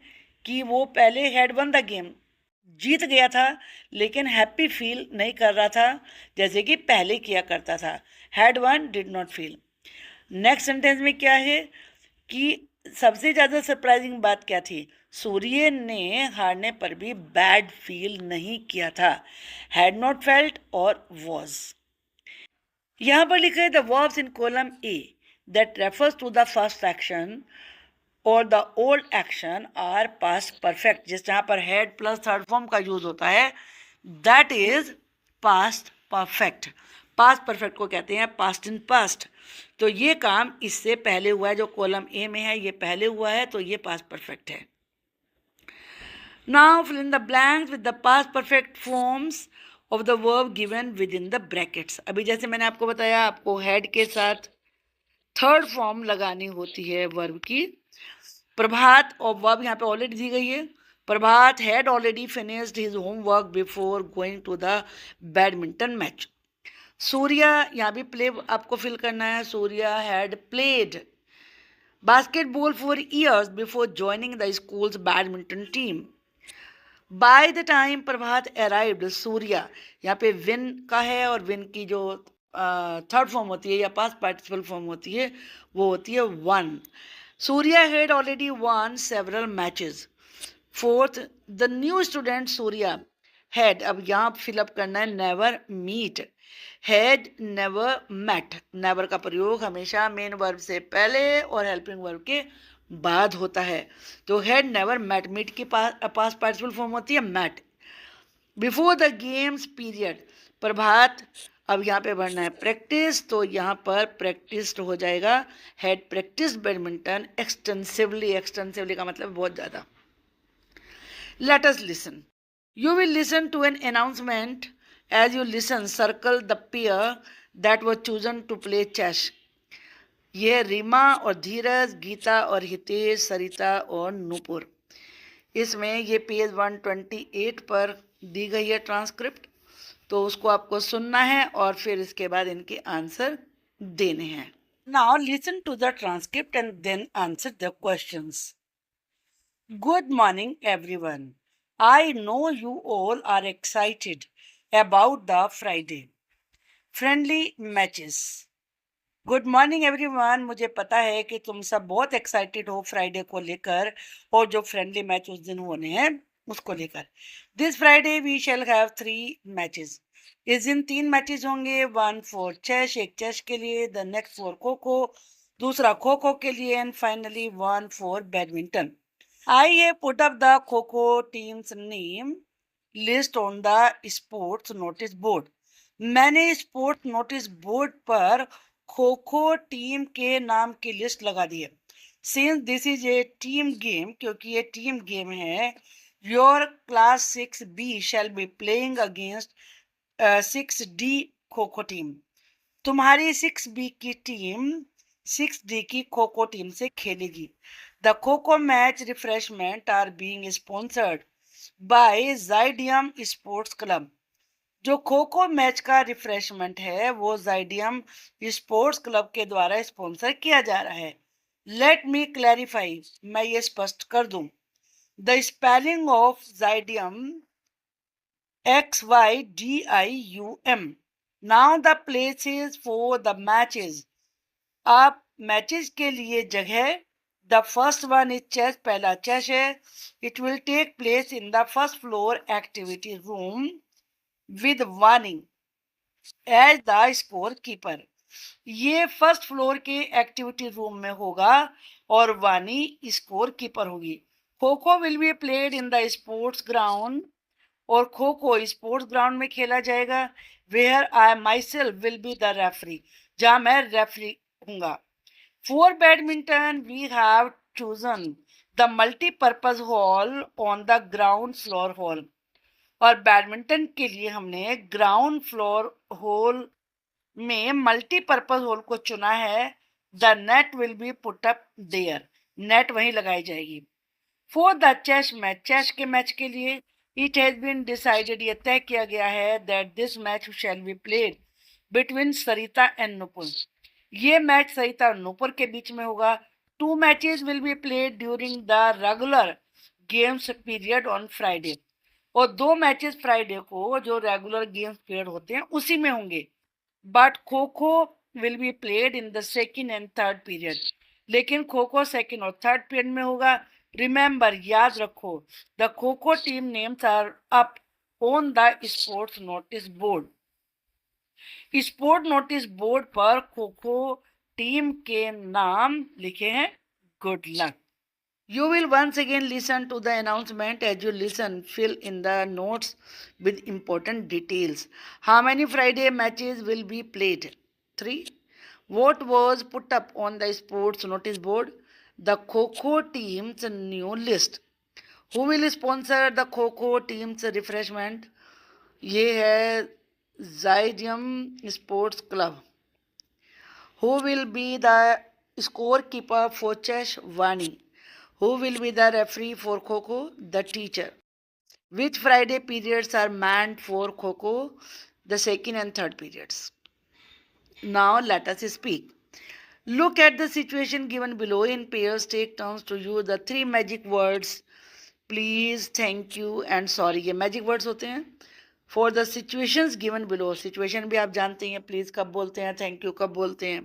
कि वो पहले हैड वन द गेम, जीत गया था, लेकिन हैप्पी फील नहीं कर रहा था जैसे कि पहले किया करता था. Had one, did not feel. Next sentence में क्या है कि सबसे ज़्यादा सरप्राइजिंग बात क्या थी, सूर्य ने हारने पर भी बैड फील नहीं किया था. हैड नॉट फेल्ट और वॉज. यहाँ पर लिखा है the verbs in column A that refers to the first action और the old action are past perfect. जिस जहाँ पर हैड प्लस थर्ड फॉर्म का यूज होता है that is past perfect. Past perfect को कहते हैं पास्ट इन पास्ट. तो ये काम इससे पहले हुआ है, जो कॉलम ए में है ये पहले हुआ है, तो ये पास्ट परफेक्ट है. Now fill in the blanks with the past perfect forms of the verb given within the brackets. अभी जैसे मैंने आपको बताया, आपको हैड के साथ थर्ड फॉर्म लगानी होती है वर्ब की. प्रभात और वर्ब यहाँ पे ऑलरेडी दी गई है. Prabhat had already finished his homework before going to the badminton match. Surya, यहाँ भी प्ले आपको फिल करना है. Surya had played basketball for years before joining the school's badminton team. By the time Prabhat arrived, Surya यहाँ पे विन का है, और विन की जो थर्ड फॉर्म होती है या पास्ट पार्टिसिपल फॉर्म होती है वो होती है won. Surya had already won several matches. Fourth, the new student Surya had, अब यहाँ फिलअप करना है never meet. Had never met. Never का प्रयोग हमेशा मेन वर्ब से पहले और हेल्पिंग वर्ब के बाद होता है. तो हैड नेवर मेट, मीट की पास्ट पार्टिसिपल फॉर्म होती है met. Before the games period, Prabhat, अब यहाँ पे भरना है प्रैक्टिस, तो यहाँ पर प्रैक्टिस्ड हो जाएगा. Had practised badminton extensively. Extensively का मतलब बहुत ज़्यादा. Let us listen. You will listen to an announcement. As you listen, circle the pair that were chosen to play chess. ये रीमा और धीरज, गीता और हितेश, सरिता और नूपुर. इसमें ये पेज 128 पर दी गई है ट्रांसक्रिप्ट, तो उसको आपको सुनना है और फिर इसके बाद इनके आंसर देने हैं. Now listen to the transcript and then answer the questions. Good morning everyone. I know you all are excited about the Friday friendly matches. Good morning everyone. मुझे पता है कि तुम सब बहुत एक्साइटेड हो फ्राइडे को लेकर, और जो फ्रेंडली मैच उस दिन होने हैं उसको लेकर. This Friday we shall have 3 matches. इस दिन 3 मैचेस होंगे. 1 फॉर चेस, एक चेस के लिए, the next for kho kho, दूसरा खो खो के लिए, and finally 1 for badminton. I have put up the Kho-Kho team's name list on the sports notice board. मैंने स्पोर्ट्स नोटिस बोर्ड पर खो खो टीम के नाम की लिस्ट लगा दी है. Since this is a team game, क्योंकि ये टीम गेम है, your class 6B shall be playing against 6D खो खो टीम. तुम्हारी 6B की टीम 6D की खो खो टीम से खेलेगी. The Kho-Kho match refreshment are being sponsored by Zydium Sports Club. जो खो खो मैच का रिफ्रेशमेंट है वो जाइडियम स्पोर्ट्स क्लब के द्वारा स्पॉन्सर किया जा रहा है. लेट मी क्लैरिफाई, मैं ये स्पष्ट कर दूं. The spelling of xydium XYDIUM. Now the places for the matches. आप मैचेस के लिए जगह. The first one is chess, पहला चेस है. It will take place in the first floor activity room with warning as the scorekeeper. ये first floor के activity room में होगा और वानी स्कोर कीपर होगी। Kho kho will be played in the sports ground, और kho kho sports ground में खेला जाएगा। Where I myself will be the referee, जहाँ मैं रेफरी हूँगा। For badminton we have chosen the multipurpose hall on the ground floor hall, और badminton के लिए हमने ग्राउंड फ्लोर हॉल में मल्टीपर्पज हॉल को चुना है। The net will be put up there, net वहीं लगाई जाएगी। For the chess match, chess के मैच के लिए इट हैज बीन डिसाइडेड, यह तय किया गया है that this match shall be played between Sarita and Nupur, ये मैच सरिता और नुपुर के बीच में होगा। 2 matches will be played during the regular games period on Friday, और 2 मैचेस फ्राइडे को जो रेगुलर गेम्स पीरियड होते हैं उसी में होंगे। बट खो kho will be played in the second and third period, लेकिन खो खो सेकेंड और थर्ड पीरियड में होगा। रिमेंबर, याद रखो, the kho kho team names are up on the sports notice board, sport notice board पर खो खो टीम के नाम लिखे हैं। Good luck. You will once again listen to the announcement. As you listen, fill in the notes with important details. How many Friday matches will be played? 3. What was put up on the sports notice board? The Kho team's new list. Who will sponsor the Kho team's refreshment? ये है Zydium Sports Club. Who will be the scorekeeper for chess? Vani. Who will be the referee for Kho? The teacher. Which Friday periods are meant for Kho? The second and third periods. Now let us speak. Look at the situation given below. In pairs, take turns to use the 3 magic words. Please, thank you and sorry. ये magic words होते हैं. For the situations given below. Situation भी आप जानते हैं. Please कब बोलते हैं, thank you कब बोलते हैं.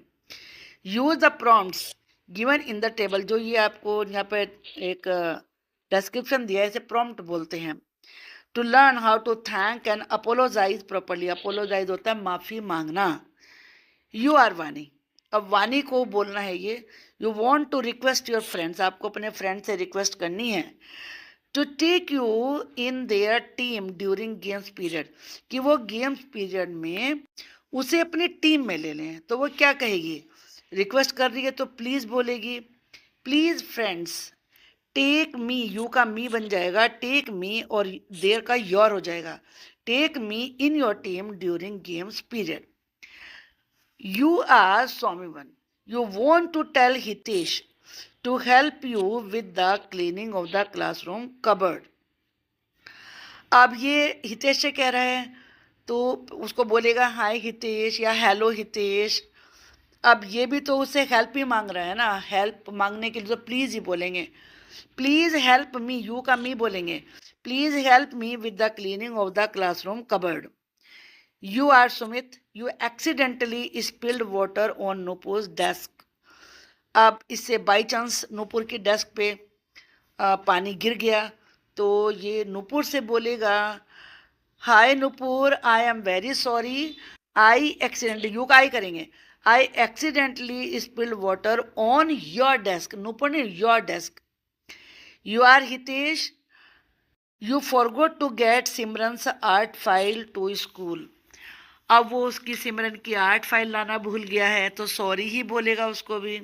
Use the prompts given in the table, जो ये आपको यहाँ पे एक डिस्क्रिप्शन दिया है, इसे प्रॉम्प्ट बोलते हैं। To learn how to thank and apologize properly, apologize होता है माफ़ी मांगना। यू आर वानी, अब वानी को बोलना है ये। You want to request your friends, आपको अपने फ्रेंड से रिक्वेस्ट करनी है। To take you in their team during games period, कि वो गेम्स पीरियड में उसे अपनी टीम में ले लें। तो वो क्या कहेगी, रिक्वेस्ट कर रही है तो प्लीज़ बोलेगी। Please friends take me, you का मी बन जाएगा टेक मी, और देयर का योर हो जाएगा। Take me in your team during games period. You are स्वामीवन, you want to tell Hitesh to help you with the cleaning of the classroom cupboard. अब ये हितेश से कह रहा है तो उसको बोलेगा हाय हितेश या हेलो हितेश। अब ये भी तो उससे हेल्प ही मांग रहा है ना, हेल्प मांगने के लिए तो प्लीज़ ही बोलेंगे। प्लीज़ हेल्प मी, यू का मी बोलेंगे। Please help me with the cleaning of the classroom cupboard. You are Sumit, you accidentally spilled water on Nupur's desk. अब इससे बाई चांस नूपुर की डेस्क पे पानी गिर गया तो ये नूपुर से बोलेगा hi Nupur, I am very sorry, I accidentally, you का आई करेंगे, I accidentally spilled water on your desk. Nupur ne your desk. You are Hitesh. You forgot to get Simran's art file to school. अब वो उसकी सिमरन की art file लाना भूल गया है तो सॉरी ही बोलेगा उसको भी।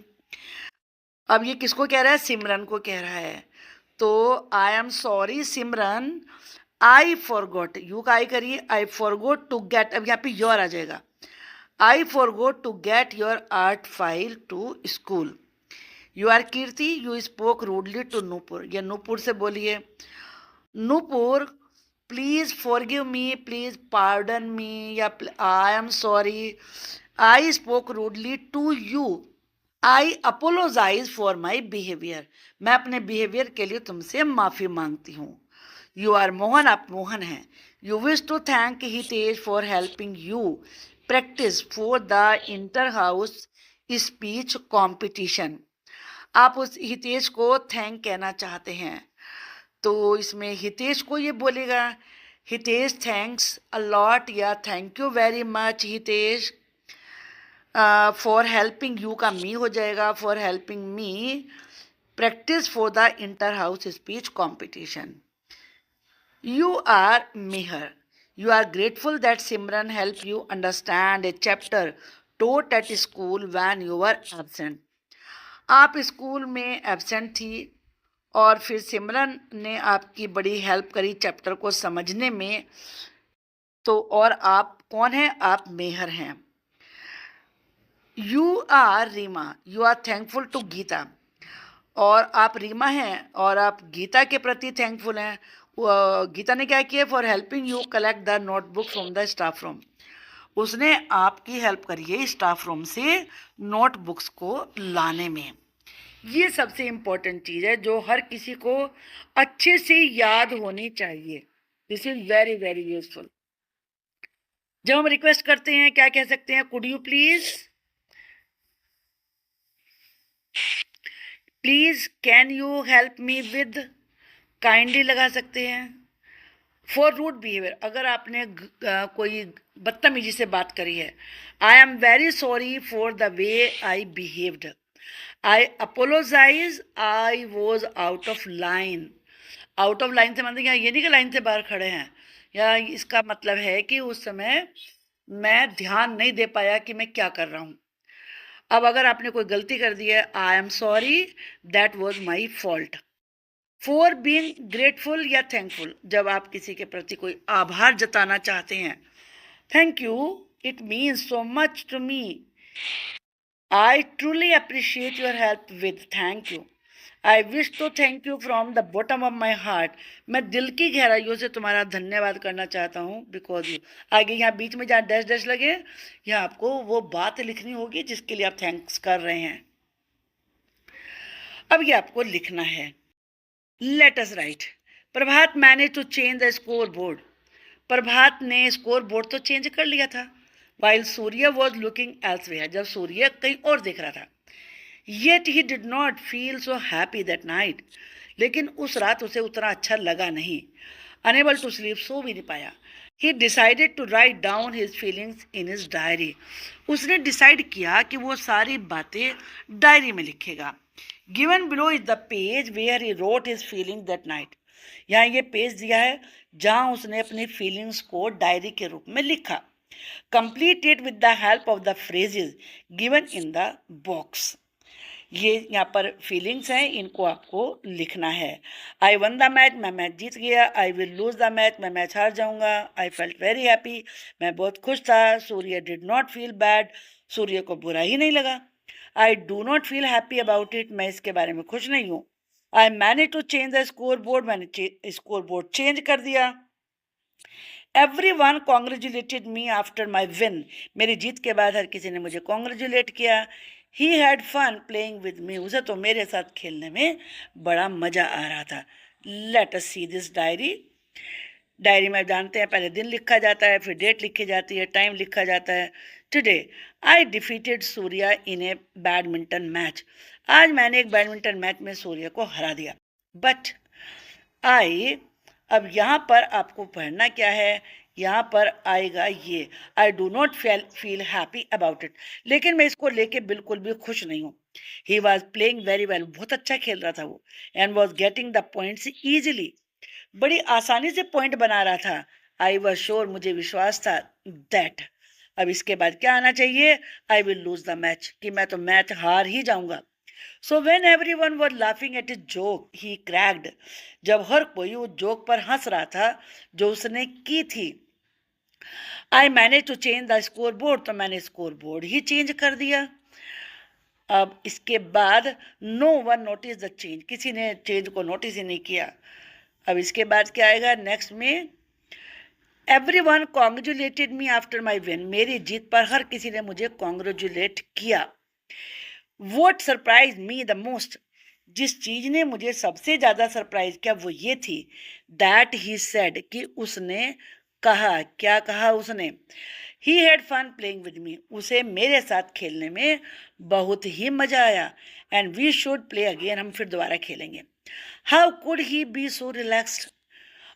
अब ये किसको कह रहा है, सिमरन को कह रहा है। तो I am sorry Simran, I forgot, you का आई करिए, आई फॉरगॉट टू गेट, अब यहाँ पे योर आ जाएगा। I forgot to get your art file to school. You are Kirti, you spoke rudely to Nupur. ये नूपुर से बोलिए। Nupur please forgive me, please pardon me, या I am sorry, I spoke rudely to you. I apologize for my behavior. मैं अपने behaviour के लिए तुमसे माफ़ी मांगती हूँ। You are मोहन, आप मोहन हैं। You wish to thank Hitesh for helping you practice for the inter house speech competition. आप उस हितेश को थैंक कहना चाहते हैं तो इसमें हितेश को ये बोलेगा हितेश थैंक्स अ लॉट या thank you very much Hitesh. For helping you का मी हो जाएगा, for helping me practice for the inter house speech competition. You are Meher. You are grateful that Simran helped you understand a chapter taught at school when you were absent. आप school में absent थी और फिर सिमरन ने आपकी बड़ी help करी chapter को समझने में। तो और आप कौन हैं? आप मेहर हैं। You are Reema, you are thankful to Geeta, और आप रीमा हैं और आप गीता के प्रति थैंकफुल हैं। गीता ने क्या किया? For helping you collect the notebook from the staff room. उसने आपकी हेल्प करी है स्टाफ रूम से नोटबुक्स को लाने में। ये सबसे इम्पोर्टेंट चीज़ है जो हर किसी को अच्छे से याद होनी चाहिए। This is very very useful. जब हम रिक्वेस्ट करते हैं क्या कह सकते हैं? Could you please, please can you help me with, kindly लगा सकते हैं। फॉर रूड बिहेवियर, अगर आपने कोई बदतमीजी से बात करी है, I am very sorry for the way I behaved, I apologize, I was out of line. Out of line से मतलब ये नहीं कि लाइन से बाहर खड़े हैं, या इसका मतलब है कि उस समय मैं ध्यान नहीं दे पाया कि मैं क्या कर रहा हूँ। अब अगर आपने कोई गलती कर दी है, I am sorry, that was my fault. For being grateful या थैंकफुल, जब आप किसी के प्रति कोई आभार जताना चाहते हैं, thank you, it means so much to me, I truly appreciate your help with, thank you, I wish to thank you from the bottom of my heart, मैं दिल की गहराइयों से तुम्हारा धन्यवाद करना चाहता हूँ बिकॉज यू। आगे यहाँ बीच में जहाँ डैश डैश लगे, यहाँ आपको वो बात लिखनी होगी जिसके लिए आप थैंक्स कर रहे हैं। अब ये आपको लिखना है। Let us write, Prabhat manage to change the score board, Prabhat ने स्कोर बोर्ड तो चेंज कर लिया था। While Surya was looking elsewhere, जब सूर्य कहीं और देख रहा था। Yet he did not feel so happy that night, लेकिन उस रात उसे उतना अच्छा लगा नहीं। अनेबल टू स्लीप, सो भी नहीं पाया। He decided to write down his feelings in his diary, उसने डिसाइड किया कि वो सारी बातें डायरी में लिखेगा। Given below is the page where he wrote his feeling that night, यहाँ ये पेज दिया है जहाँ उसने अपनी फीलिंग्स को डायरी के रूप में लिखा। Complete it with the help of the phrases given in the box, ये यहाँ पर फीलिंग्स हैं, इनको आपको लिखना है। आई वन द मैच, मैं मैच जीत गया। I will lose the match, मैं मैच हार जाऊंगा। आई फेल्ट वेरी हैप्पी, मैं बहुत खुश था। Surya did not feel bad, Surya को बुरा ही नहीं लगा। I do not feel happy about it, मैं इसके बारे में खुश नहीं हूँ। I manage to change the score board, मैंने स्कोर बोर्ड चेंज कर दिया। Everyone congratulated me after my win, मेरी जीत के बाद हर किसी ने मुझे कॉन्ग्रेचुलेट किया। He had fun playing with me, उसे तो मेरे साथ खेलने में बड़ा मज़ा आ रहा था। Let us see this diary, diary में जानते हैं पहले दिन लिखा जाता है, फिर डेट लिखी जाती है, टाइम लिखा जाता है। Today I defeated Surya in A badminton match, आज मैंने एक बैडमिंटन मैच में सूर्य को हरा दिया। बट आई, अब यहाँ पर आपको पढ़ना क्या है, यहाँ पर आएगा ये, आई do not feel happy about it, लेकिन मैं इसको लेके बिल्कुल भी खुश नहीं हूँ। He was playing very well, बहुत अच्छा खेल रहा था वो। And was getting the points easily, बड़ी आसानी से पॉइंट बना रहा था। आई वॉज श्योर, मुझे विश्वास था। दैट, अब इसके बाद क्या आना चाहिए? I will lose the match, कि मैं तो मैच हार ही जाऊंगा। So when every one was laughing at is joke he cracked, जब हर कोई उस जोक पर हंस रहा था जो उसने की थी। I manage to change the score board, तो मैंने स्कोर बोर्ड ही चेंज कर दिया। अब इसके बाद no one notice the change, किसी ने चेंज को नोटिस ही नहीं किया। अब इसके बाद क्या आएगा नेक्स्ट में? Every one congratulated me after my win, मेरी जीत पर हर किसी ने मुझे कॉन्ग्रेचुलेट किया। What surprise me the most, जिस चीज ने मुझे सबसे ज्यादा सरप्राइज किया वो ये थी, दैट ही सेड, कि उसने कहा, क्या कहा उसने? He had fun playing with me, उसे मेरे साथ खेलने में बहुत ही मजा आया। And we should play again, हम फिर दोबारा खेलेंगे। How could he be so relaxed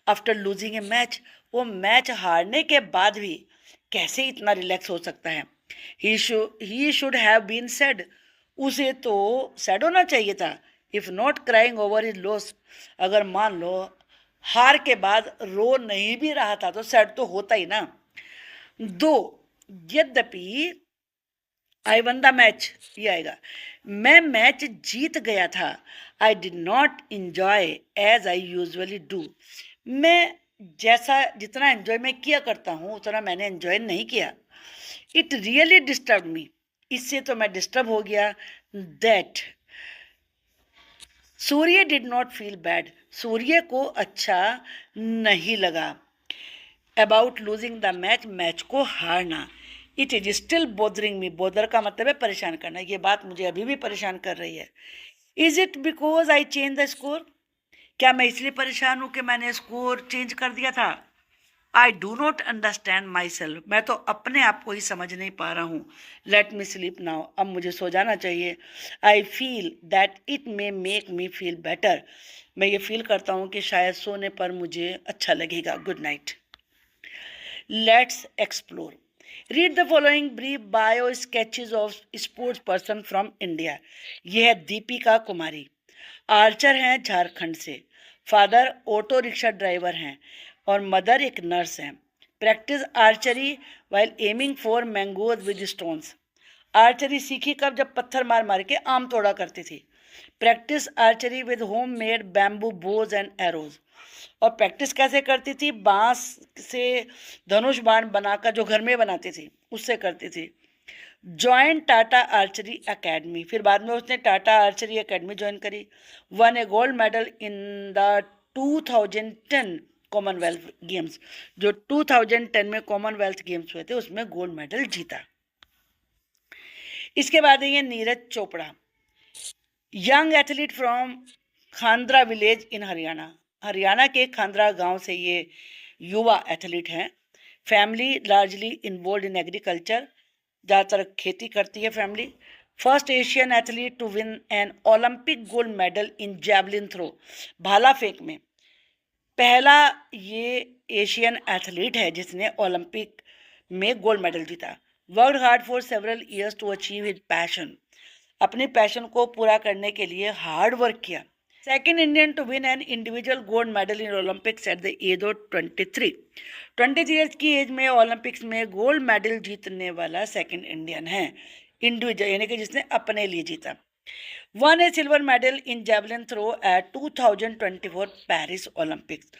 after losing a match, वो मैच हारने के बाद भी कैसे इतना रिलैक्स हो सकता है? He should have been sad, उसे तो सेड होना चाहिए था। If not crying over his loss, अगर मान लो हार के बाद रो नहीं भी रहा था तो सेड तो होता ही ना। दो, यद्यपि आई वन द मैच, ये आएगा, मैं मैच जीत गया था। I did not enjoy as I usually do, मैं जैसा जितना एंजॉय मैं किया करता हूँ उतना मैंने एंजॉय नहीं किया। इट रियली डिस्टर्ब मी, इससे तो मैं डिस्टर्ब हो गया। That Surya did not feel bad, Surya को अच्छा नहीं लगा। About losing the match, match को हारना। It is still bothering me, bother का मतलब है परेशान करना, ये बात मुझे अभी भी परेशान कर रही है। Is it because I change the score, क्या मैं इसलिए परेशान हूं कि मैंने स्कोर चेंज कर दिया था। आई do not understand my self, मैं तो अपने आप को ही समझ नहीं पा रहा हूँ। लेट मी स्लीप नाउ, अब मुझे सो जाना चाहिए। I feel that it may make me feel better, मैं ये फील करता हूँ कि शायद सोने पर मुझे अच्छा लगेगा। Good night. Let's explore. Read the following brief bio sketches of sports person from India. यह है दीपिका कुमारी, आर्चर हैं झारखंड से, फादर ऑटो रिक्शा ड्राइवर हैं और मदर एक नर्स हैं। Practice archery while aiming for mangoes with stones, archery सीखी कब, जब पत्थर मार मार के आम तोड़ा करती थी। Practice archery with home made bamboo Bhoj and arrows, और प्रैक्टिस कैसे करती थी, बांस से धनुष बाण बनाकर जो घर में बनाती थी उससे करती थी। ज्वाइन टाटा आर्चरी एकेडमी, फिर बाद में उसने टाटा आर्चरी एकेडमी ज्वाइन करी। One A gold medal in the 2010 Commonwealth games, जो 2010 में कॉमनवेल्थ गेम्स हुए थे उसमें गोल्ड मेडल जीता। इसके बाद है ये Neeraj Chopra, young athlete from Khandra village in Haryana, Haryana के खांद्रा गांव से ये युवा एथलीट हैं। Family largely involve in agriculture, ज़्यादातर खेती करती है family. First Asian athlete to win an Olympic gold medal in javelin throw, भाला फेंक में पहला ये एशियन एथलीट है जिसने ओलंपिक में गोल्ड मेडल जीता। Worked hard for several years to achieve his passion, अपने पैशन को पूरा करने के लिए हार्ड वर्क किया। Second Indian to win an individual gold medal in Olympics at the age of 23 years की एज में ओलंपिक्स में गोल्ड मेडल जीतने वाला सेकेंड इंडियन है, इंडिविजुअल यानी कि जिसने अपने लिए जीता। Won a silver medal in javelin throw at 2024 Paris Olympics,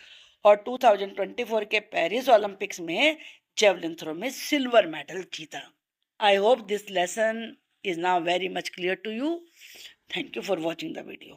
और 2024 के पेरिस ओलंपिक्स में जेवलिन थ्रो में सिल्वर मेडल जीता। I hope this lesson is now very much clear to you. Thank you for watching the video.